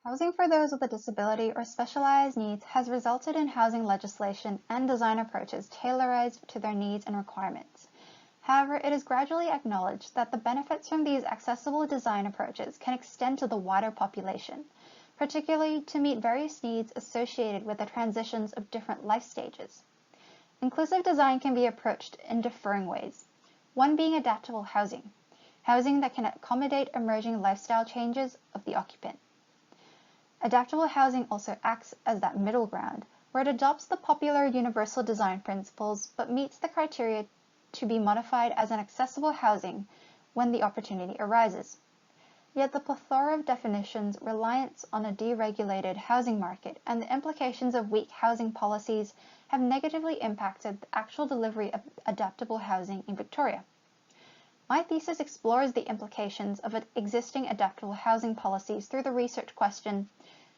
Housing for those with a disability or specialized needs has resulted in housing legislation and design approaches tailored to their needs and requirements. However, it is gradually acknowledged that the benefits from these accessible design approaches can extend to the wider population, particularly to meet various needs associated with the transitions of different life stages. Inclusive design can be approached in differing ways, one being adaptable housing, housing that can accommodate emerging lifestyle changes of the occupant. Adaptable housing also acts as that middle ground, where it adopts the popular universal design principles but meets the criteria to be modified as an accessible housing when the opportunity arises. Yet the plethora of definitions, reliance on a deregulated housing market, and the implications of weak housing policies have negatively impacted the actual delivery of adaptable housing in Victoria. My thesis explores the implications of existing adaptable housing policies through the research question,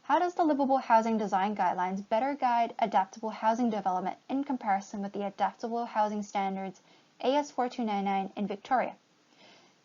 how does the Livable Housing Design Guidelines better guide adaptable housing development in comparison with the Adaptable Housing Standards AS 4299 in Victoria?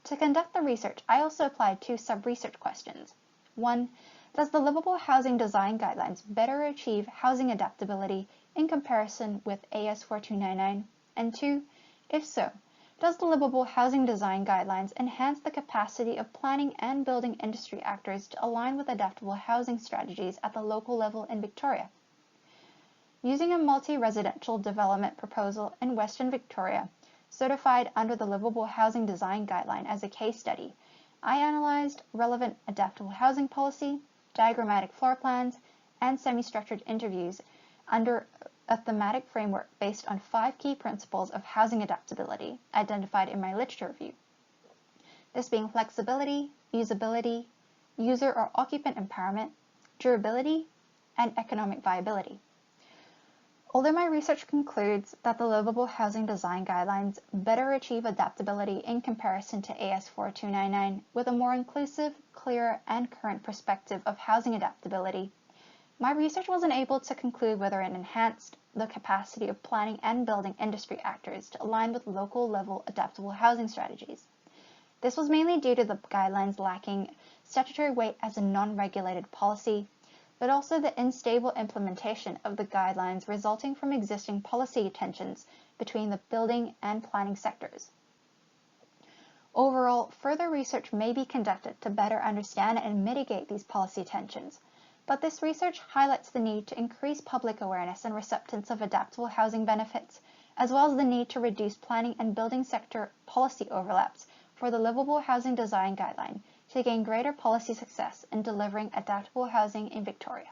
To conduct the research, I also applied two sub-research questions. 1. Does the Livable Housing Design Guidelines better achieve housing adaptability in comparison with AS 4299? And 2. If so, does the Livable Housing Design Guidelines enhance the capacity of planning and building industry actors to align with adaptable housing strategies at the local level in Victoria? Using a multi-residential development proposal in Western Victoria, certified under the Livable Housing Design Guideline as a case study, I analyzed relevant adaptable housing policy, diagrammatic floor plans, and semi-structured interviews under a thematic framework based on 5 key principles of housing adaptability identified in my literature review. This being flexibility, usability, user or occupant empowerment, durability, and economic viability. Although my research concludes that the Livable Housing Design Guidelines better achieve adaptability in comparison to AS 4299 with a more inclusive, clearer, and current perspective of housing adaptability, my research wasn't able to conclude whether it enhanced the capacity of planning and building industry actors to align with local level adaptable housing strategies. This was mainly due to the guidelines lacking statutory weight as a non-regulated policy, but also the unstable implementation of the guidelines resulting from existing policy tensions between the building and planning sectors. Overall, further research may be conducted to better understand and mitigate these policy tensions, but this research highlights the need to increase public awareness and acceptance of adaptable housing benefits, as well as the need to reduce planning and building sector policy overlaps for the Livable Housing Design Guideline to gain greater policy success in delivering adaptable housing in Victoria.